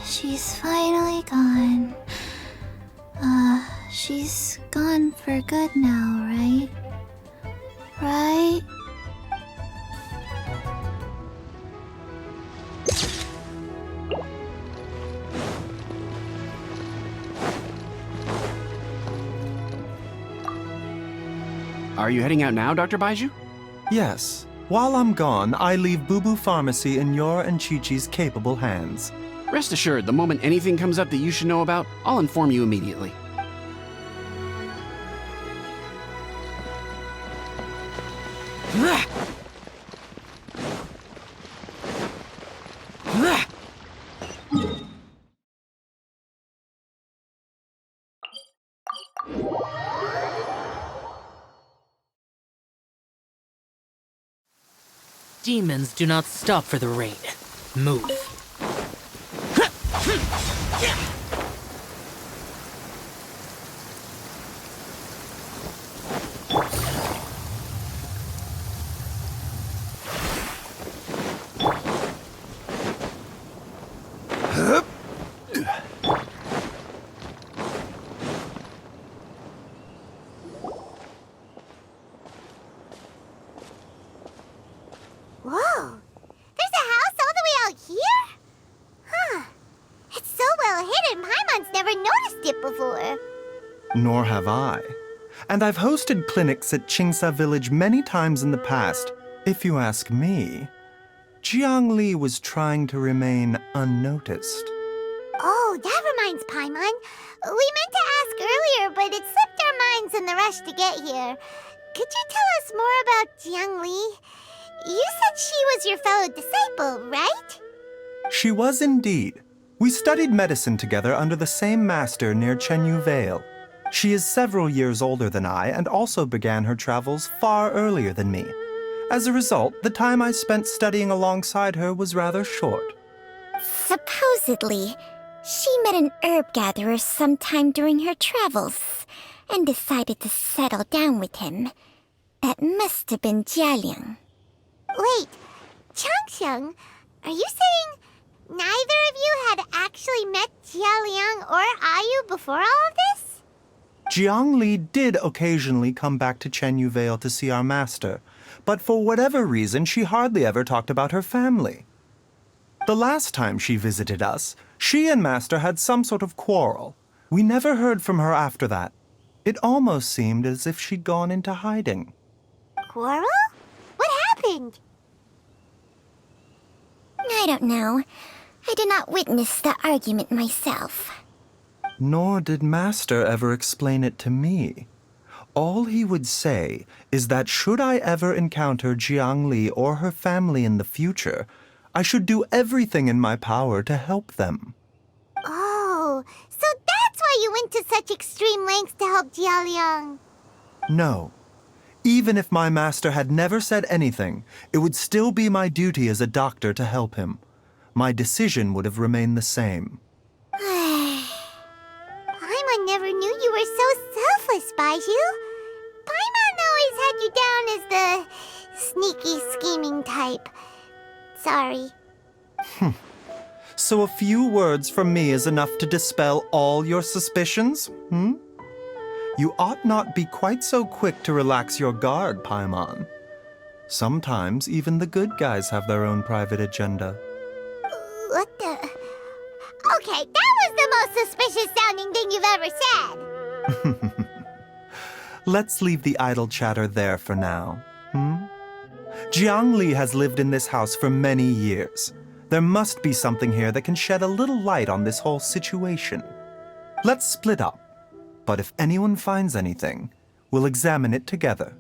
She's finally gone. She's gone for good now, right? Right? Are you heading out now, Dr. Baizhu? Yes. While I'm gone, I leave Boo Boo Pharmacy in your and Chi-Chi's capable hands. Rest assured, the moment anything comes up that you should know about, I'll inform you immediately. Demons do not stop for the raid. Move. Whoa! There's a house all the way out here? Huh. It's so well hidden, Paimon's never noticed it before. Nor have I. And I've hosted clinics at Qingsa Village many times in the past. If you ask me, Jiang Li was trying to remain unnoticed. Oh, that reminds Paimon. We meant to ask earlier, but it slipped our minds in the rush to get here. Could you tell us more about Jiang Li? You said she was your fellow disciple, right? She was indeed. We studied medicine together under the same master near Chenyu Vale. She is several years older than I and also began her travels far earlier than me. As a result, the time I spent studying alongside her was rather short. Supposedly, she met an herb gatherer sometime during her travels and decided to settle down with him. That must have been Jialiang. Wait, Changxiang, are you saying neither of you had actually met Jialiang or Ayu before all of this? Jiang Li did occasionally come back to Chenyu Vale to see our master, but for whatever reason, she hardly ever talked about her family. The last time she visited us, she and Master had some sort of quarrel. We never heard from her after that. It almost seemed as if she'd gone into hiding. Quarrel? What happened? I don't know. I did not witness the argument myself. Nor did Master ever explain it to me. All he would say is that should I ever encounter Jiang Li or her family in the future, I should do everything in my power to help them. Oh, so that's why you went to such extreme lengths to help Jialiang. No. Even if my master had never said anything, it would still be my duty as a doctor to help him. My decision would have remained the same. Paimon never knew you were so selfless, Baizhu. Paimon always had you down as the sneaky, scheming type. Sorry. So a few words from me is enough to dispel all your suspicions, You ought not be quite so quick to relax your guard, Paimon. Sometimes even the good guys have their own private agenda. What the... Okay, that was the most suspicious-sounding thing you've ever said. Let's leave the idle chatter there for now, Jiang Li has lived in this house for many years. There must be something here that can shed a little light on this whole situation. Let's split up. But if anyone finds anything, we'll examine it together.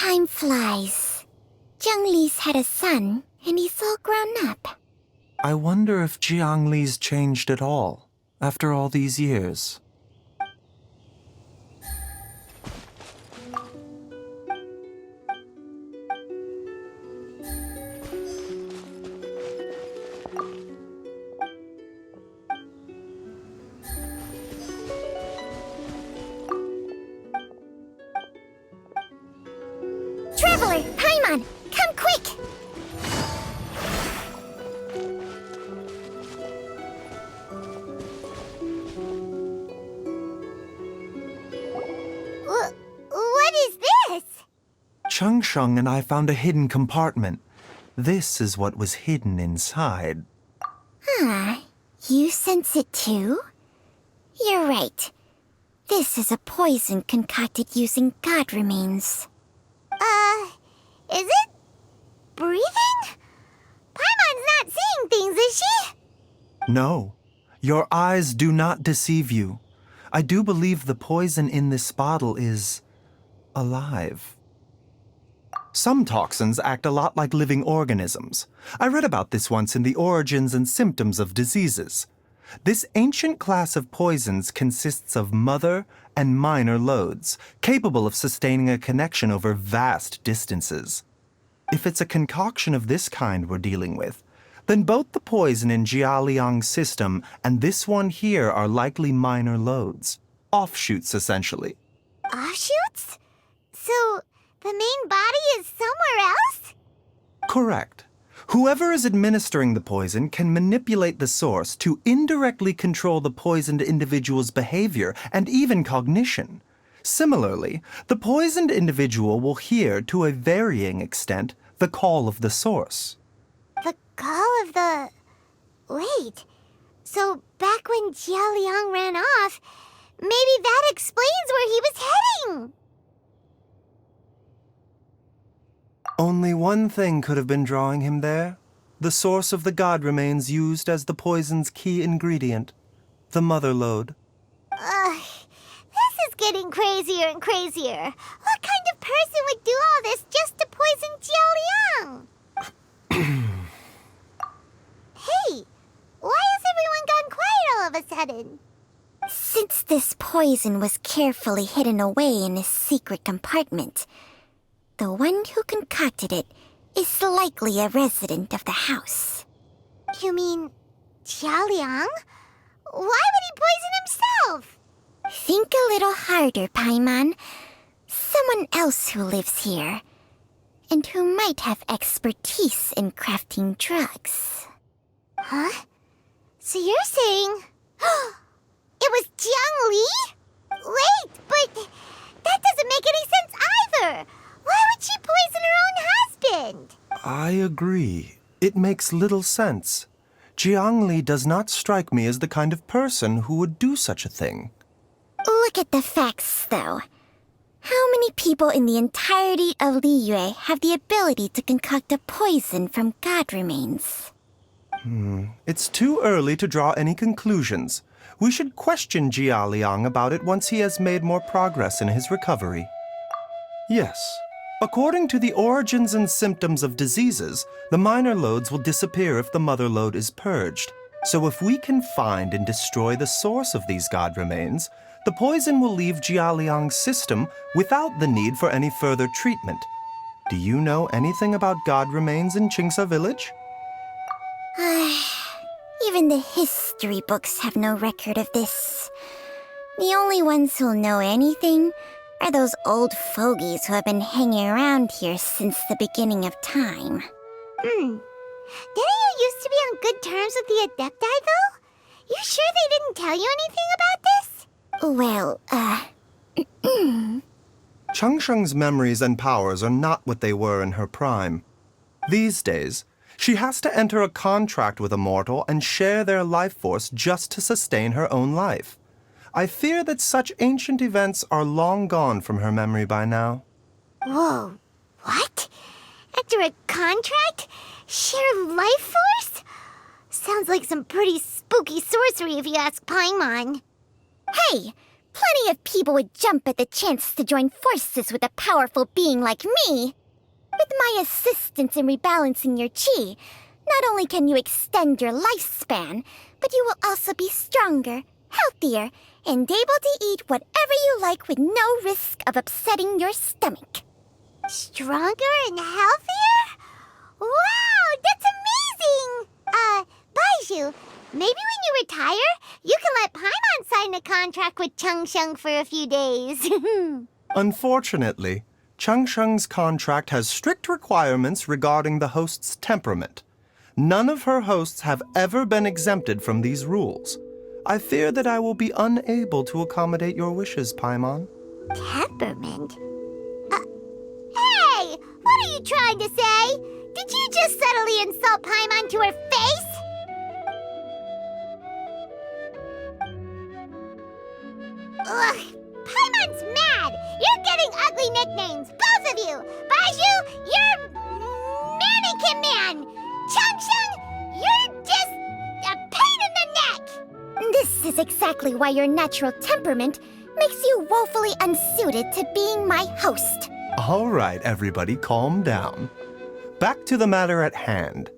Time flies. Zhongli's had a son, and he's all grown up. I wonder if Jiangli's changed at all, after all these years. Traveler, Paimon, come quick! What is this? Changsheng and I found a hidden compartment. This is what was hidden inside. You sense it too? You're right. This is a poison concocted using god remains. Is it breathing? Paimon's not seeing things, is she? No, your eyes do not deceive you. I do believe the poison in this bottle is alive. Some toxins act a lot like living organisms. I read about this once in the Origins and Symptoms of Diseases. This ancient class of poisons consists of mother and minor loads, capable of sustaining a connection over vast distances. If it's a concoction of this kind we're dealing with, then both the poison in Jialiang's system and this one here are likely minor loads. Offshoots, essentially. Offshoots? So, the main body is somewhere else? Correct. Whoever is administering the poison can manipulate the source to indirectly control the poisoned individual's behavior and even cognition. Similarly, the poisoned individual will hear, to a varying extent, the call of the source. The call of the... Wait. So, back when Jialiang ran off, maybe that explains where he was heading! Only one thing could have been drawing him there. The source of the god remains used as the poison's key ingredient, the mother lode. This is getting crazier and crazier. What kind of person would do all this just to poison Jialiang? Hey, why has everyone gone quiet all of a sudden? Since this poison was carefully hidden away in a secret compartment, the one who concocted it is likely a resident of the house. You mean Jialiang? Why would he poison himself? Think a little harder, Paimon. Someone else who lives here, and who might have expertise in crafting drugs. Huh? So you're saying... it was Jiang Li? Wait, but that doesn't make any sense either! Why would she poison her own husband? I agree. It makes little sense. Jiangli does not strike me as the kind of person who would do such a thing. Look at the facts, though. How many people in the entirety of Liyue have the ability to concoct a poison from god remains? It's too early to draw any conclusions. We should question Jia Liang about it once he has made more progress in his recovery. Yes. According to the Origins and Symptoms of Diseases, the minor loads will disappear if the mother lode is purged. So if we can find and destroy the source of these god remains, the poison will leave Jialiang's system without the need for any further treatment. Do you know anything about god remains in Qingsa village? Even the history books have no record of this. The only ones who'll know anything are those old fogies who have been hanging around here since the beginning of time. Didn't you used to be on good terms with the Adepti, though? You sure they didn't tell you anything about this? Well, Changsheng's memories and powers are not what they were in her prime. These days, she has to enter a contract with a mortal and share their life force just to sustain her own life. I fear that such ancient events are long gone from her memory by now. Whoa, what? After a contract? Share life force? Sounds like some pretty spooky sorcery if you ask Paimon. hey, Plenty of people would jump at the chance to join forces with a powerful being like me. With my assistance in rebalancing your chi, not only can you extend your lifespan, but you will also be stronger, healthier, and able to eat whatever you like with no risk of upsetting your stomach. Stronger and healthier? Wow, that's amazing! Baizhu, maybe when you retire, you can let Paimon sign a contract with Changsheng for a few days. Unfortunately, Changsheng's contract has strict requirements regarding the host's temperament. None of her hosts have ever been exempted from these rules. I fear that I will be unable to accommodate your wishes, Paimon. Temperament? Hey! What are you trying to say? Did you just subtly insult Paimon to her face? Ugh! Paimon's mad! You're getting ugly nicknames, both of you! Baizhu, you're Mannequin Man! Changsheng, you're just a pain in the neck! This is exactly why your natural temperament makes you woefully unsuited to being my host. All right, everybody, calm down. Back to the matter at hand.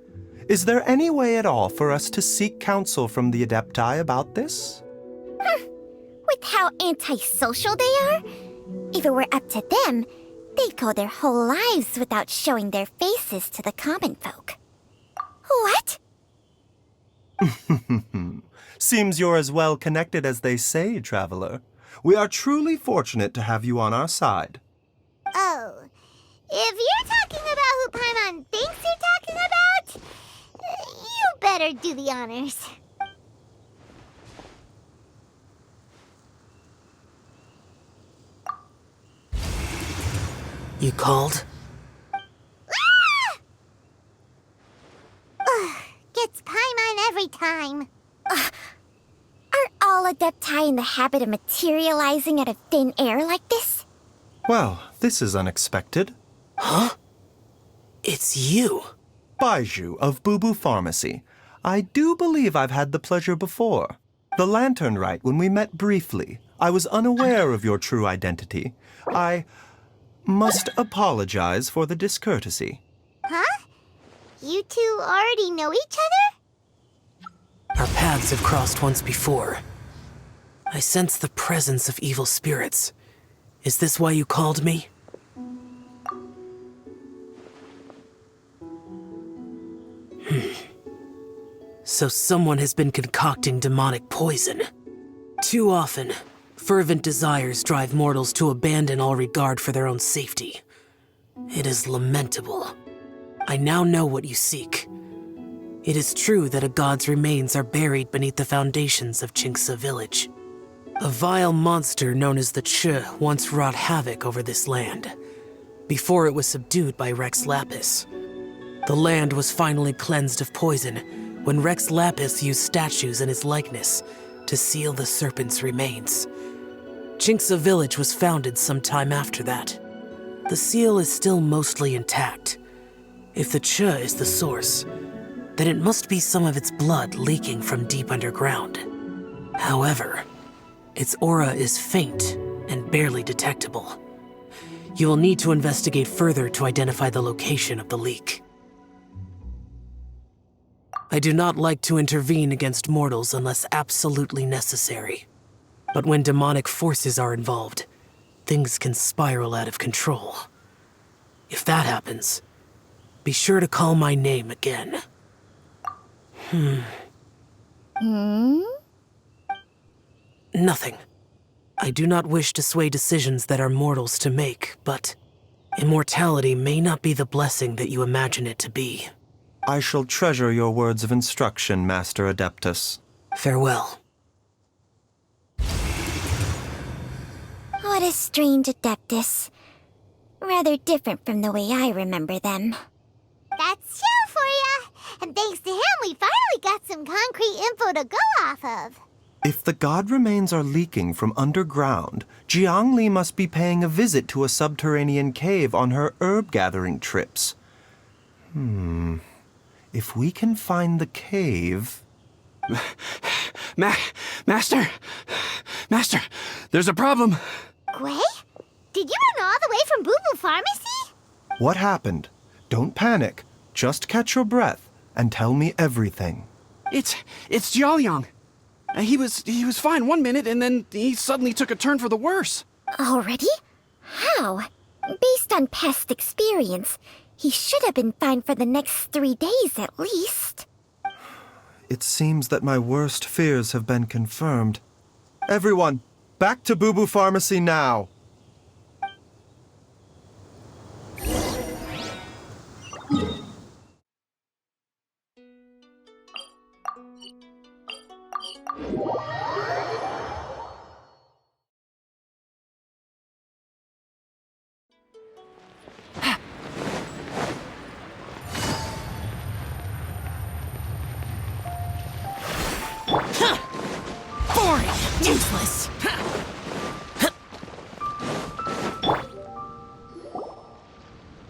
Is there any way at all for us to seek counsel from the Adepti about this? With how antisocial they are, if it were up to them, they'd go their whole lives without showing their faces to the common folk. What? Seems you're as well connected as they say, traveler. We are truly fortunate to have you on our side. Oh, if you're talking about who Paimon thinks you're talking about, you better do the honors. You called? Gets Paimon every time. Are all Adepti in the habit of materializing out of thin air like this? Well, this is unexpected. Huh? It's you. Baizhu of Boo Boo Pharmacy. I do believe I've had the pleasure before. The lantern rite when we met briefly. I was unaware of your true identity. I must apologize for the discourtesy. Huh? You two already know each other? Our paths have crossed once before. I sense the presence of evil spirits. Is this why you called me? So someone has been concocting demonic poison. Too often, fervent desires drive mortals to abandon all regard for their own safety. It is lamentable. I now know what you seek. It is true that a god's remains are buried beneath the foundations of Qingce village. A vile monster known as the Che once wrought havoc over this land, before it was subdued by Rex Lapis. The land was finally cleansed of poison when Rex Lapis used statues in his likeness to seal the serpent's remains. Qingce village was founded some time after that. The seal is still mostly intact. If the Che is the source, then it must be some of its blood leaking from deep underground. However, its aura is faint and barely detectable. You will need to investigate further to identify the location of the leak. I do not like to intervene against mortals unless absolutely necessary. But when demonic forces are involved, things can spiral out of control. If that happens, be sure to call my name again. Nothing. I do not wish to sway decisions that are mortals to make, but immortality may not be the blessing that you imagine it to be. I shall treasure your words of instruction, Master Adeptus. Farewell. What a strange Adeptus. Rather different from the way I remember them. That's Xiao for ya! And thanks to him, we finally got some concrete info to go off of. If the god remains are leaking from underground, Jiangli must be paying a visit to a subterranean cave on her herb-gathering trips. If we can find the cave... Master! There's a problem. Gui? Did you run all the way from Boo Boo Pharmacy? What happened? Don't panic. Just catch your breath and tell me everything. It's Jiaoliang. He was fine 1 minute, and then he suddenly took a turn for the worse. Already? How? Based on past experience, he should have been fine for the next 3 days at least. It seems that my worst fears have been confirmed. Everyone, back to Boo Boo Pharmacy now! Boring! Useless!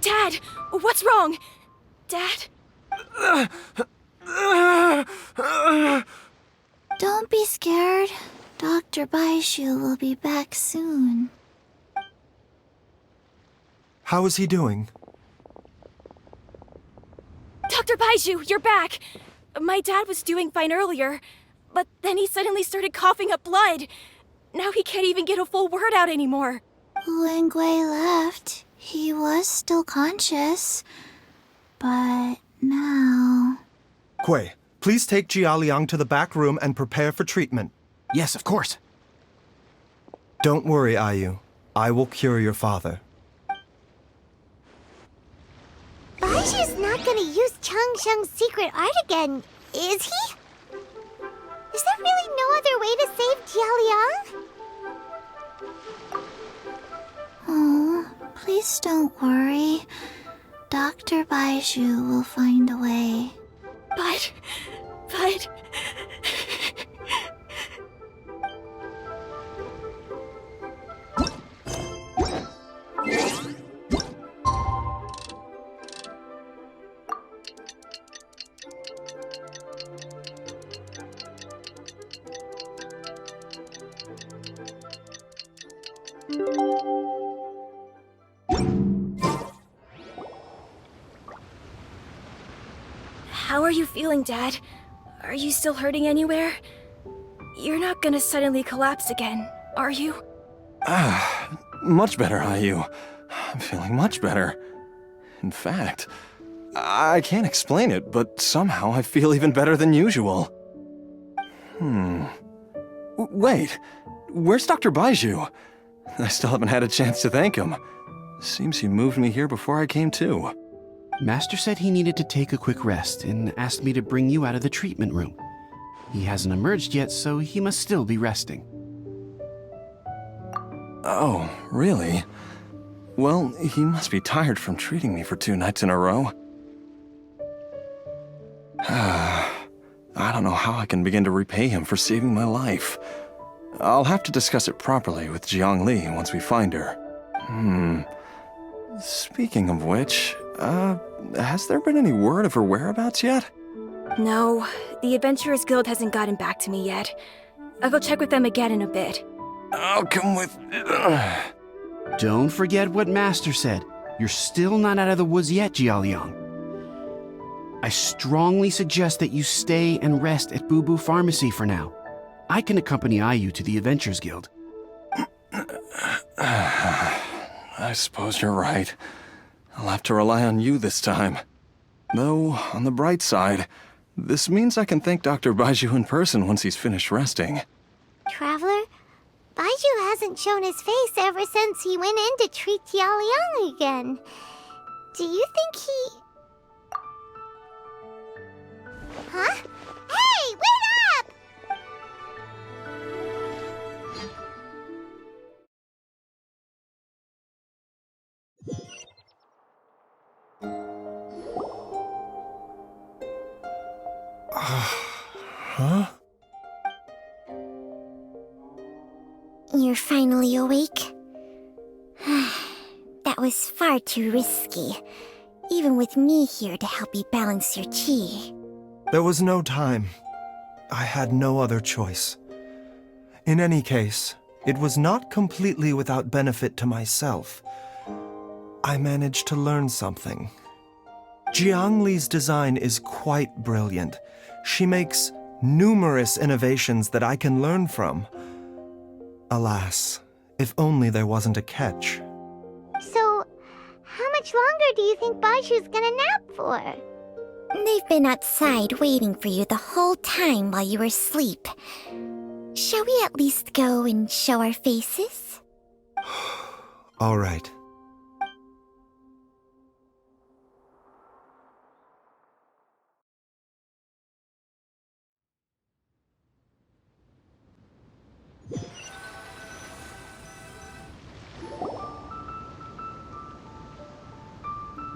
Dad! What's wrong? Dad? Don't be scared. Dr. Baizhu will be back soon. How is he doing? Dr. Baizhu, you're back! My dad was doing fine earlier, but then he suddenly started coughing up blood. Now he can't even get a full word out anymore. When Gui left, he was still conscious. But now... Gui, please take Jiaoliang to the back room and prepare for treatment. Yes, of course. Don't worry, Ayu. I will cure your father. Baizhu's not gonna use Changsheng's secret art again, is he? Is there really no other way to save Jiaoliang? Oh, please don't worry. Dr. Baizhu will find a way. But... How are you feeling, Dad? Are you still hurting anywhere? You're not gonna suddenly collapse again, are you? Much better, Ayu. I'm feeling much better. In fact, I can't explain it, but somehow I feel even better than usual. Wait, where's Dr. Baizhu? I still haven't had a chance to thank him. Seems he moved me here before I came to. Master said he needed to take a quick rest and asked me to bring you out of the treatment room. He hasn't emerged yet, so he must still be resting. Oh, really? Well, he must be tired from treating me for 2 nights in a row. I don't know how I can begin to repay him for saving my life. I'll have to discuss it properly with Jiangli once we find her. Speaking of which, has there been any word of her whereabouts yet? No, the Adventurers Guild hasn't gotten back to me yet. I'll go check with them again in a bit. I'll come with... Don't forget what Master said. You're still not out of the woods yet, Jiaoliang. I strongly suggest that you stay and rest at Boo Boo Pharmacy for now. I can accompany Ayu to the Adventurers Guild. I suppose you're right. I'll have to rely on you this time. Though, on the bright side, this means I can thank Dr. Baizhu in person once he's finished resting. Traveler, Baizhu hasn't shown his face ever since he went in to treat Jiaoliang again. Do you think he... Huh? Hey, wait up! Huh? You're finally awake? That was far too risky, even with me here to help you balance your chi. There was no time. I had no other choice. In any case, it was not completely without benefit to myself. I managed to learn something. Jiang Li's design is quite brilliant. She makes numerous innovations that I can learn from. Alas, if only there wasn't a catch. So, how much longer do you think Baizhu's gonna nap for? They've been outside waiting for you the whole time while you were asleep. Shall we at least go and show our faces? All right.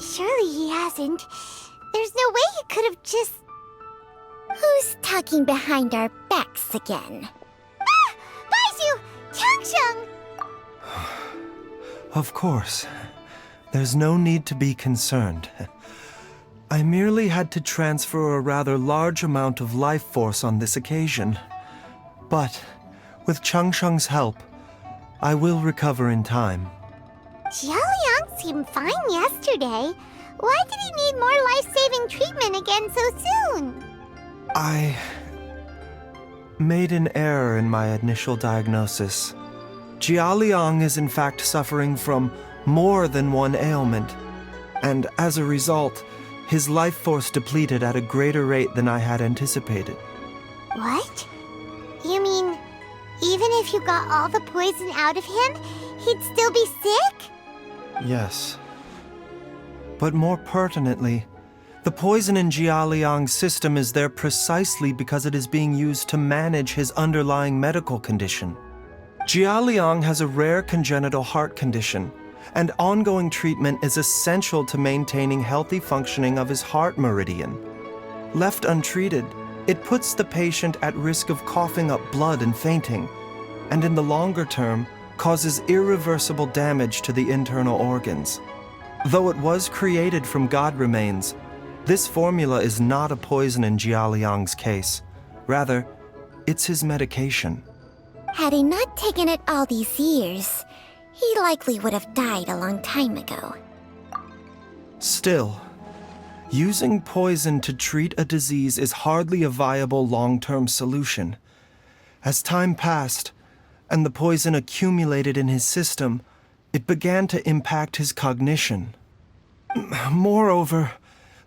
Surely he hasn't. There's no way he could have just... Who's talking behind our backs again? Ah! Baizhu! Changsheng! Of course. There's no need to be concerned. I merely had to transfer a rather large amount of life force on this occasion. But, with Changsheng's help, I will recover in time. Jialiang seemed fine yesterday. Why did he need more life-saving treatment again so soon? I made an error in my initial diagnosis. Jialiang is in fact suffering from more than one ailment, and as a result, his life force depleted at a greater rate than I had anticipated. What? You mean, even if you got all the poison out of him, he'd still be sick? Yes. But more pertinently, the poison in Jialiang's system is there precisely because it is being used to manage his underlying medical condition. Jialiang has a rare congenital heart condition, and ongoing treatment is essential to maintaining healthy functioning of his heart meridian. Left untreated, it puts the patient at risk of coughing up blood and fainting, and in the longer term, causes irreversible damage to the internal organs. Though it was created from God remains, this formula is not a poison in Jialiang's case. Rather, it's his medication. Had he not taken it all these years, he likely would have died a long time ago. Still, using poison to treat a disease is hardly a viable long-term solution. As time passed, and the poison accumulated in his system, it began to impact his cognition. Moreover,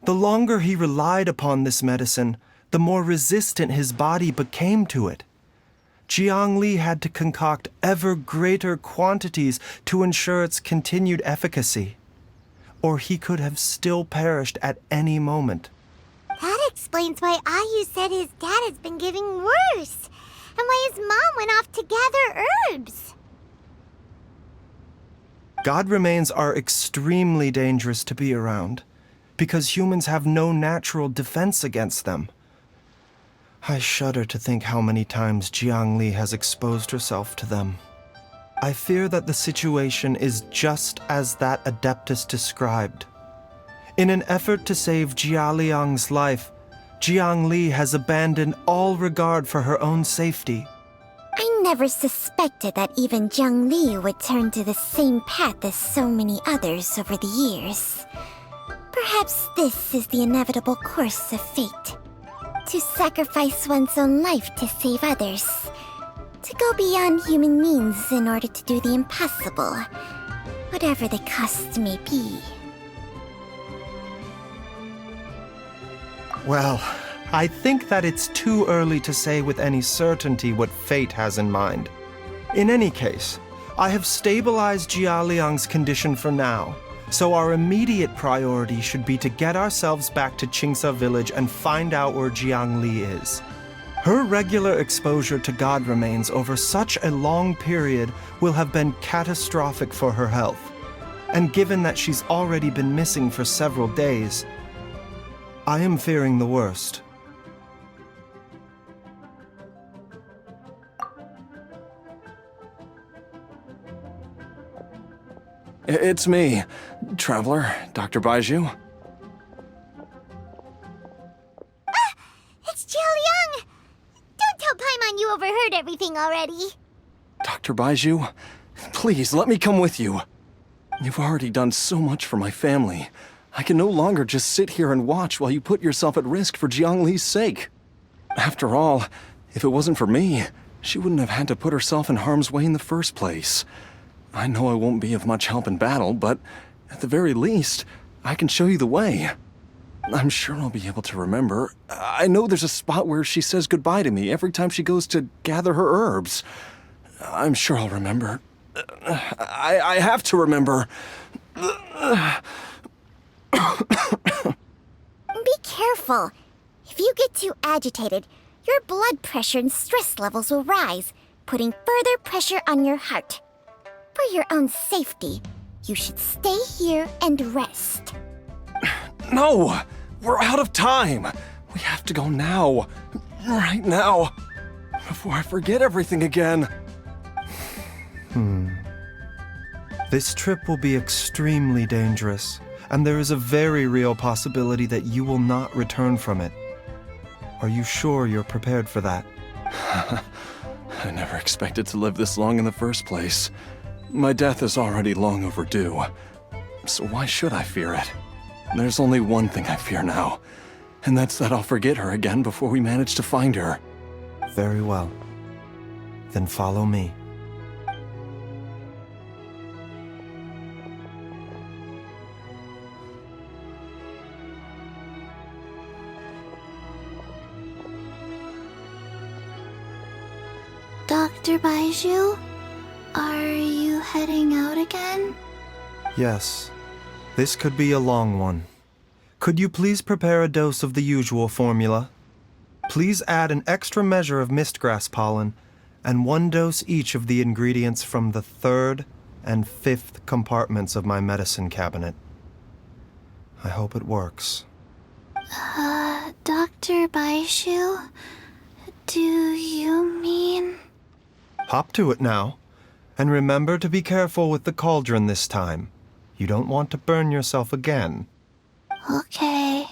the longer he relied upon this medicine, the more resistant his body became to it. Jiang Li had to concoct ever greater quantities to ensure its continued efficacy, or he could have still perished at any moment. That explains why Ayu said his dad has been getting worse, and why his mom went off to gather herbs. God remains are extremely dangerous to be around, because humans have no natural defense against them. I shudder to think how many times Jiang Li has exposed herself to them. I fear that the situation is just as that Adeptus described. In an effort to save Jialiang's life, Jiang Li has abandoned all regard for her own safety. I never suspected that even Jiang Li would turn to the same path as so many others over the years. Perhaps this is the inevitable course of fate. To sacrifice one's own life to save others. To go beyond human means in order to do the impossible, whatever the cost may be. Well, I think that it's too early to say with any certainty what fate has in mind. In any case, I have stabilized Jialiang's condition for now, so our immediate priority should be to get ourselves back to Qingsa village and find out where Jiang Li is. Her regular exposure to God remains over such a long period will have been catastrophic for her health. And given that she's already been missing for several days, I am fearing the worst. It's me, Traveler, Dr. Baizhu. Ah! It's Jialiang! Don't tell Paimon you overheard everything already. Dr. Baizhu, please let me come with you. You've already done so much for my family. I can no longer just sit here and watch while you put yourself at risk for Jiangli's sake. After all, if it wasn't for me, she wouldn't have had to put herself in harm's way in the first place. I know I won't be of much help in battle, but at the very least, I can show you the way. I'm sure I'll be able to remember. I know there's a spot where she says goodbye to me every time she goes to gather her herbs. I'm sure I'll remember. I have to remember. Be careful. If you get too agitated, your blood pressure and stress levels will rise, putting further pressure on your heart. For your own safety, you should stay here and rest. No! We're out of time! We have to go now. Right now. Before I forget everything again. This trip will be extremely dangerous, and there is a very real possibility that you will not return from it. Are you sure you're prepared for that? I never expected to live this long in the first place. My death is already long overdue. So why should I fear it? There's only one thing I fear now, and that's that I'll forget her again before we manage to find her. Very well. Then follow me. Dr. Baizhu, are you heading out again? Yes. This could be a long one. Could you please prepare a dose of the usual formula? Please add an extra measure of mistgrass pollen and 1 dose each of the ingredients from the 3rd and 5th compartments of my medicine cabinet. I hope it works. Dr. Baizhu, do you mean... Hop to it now. And remember to be careful with the cauldron this time. You don't want to burn yourself again. Okay.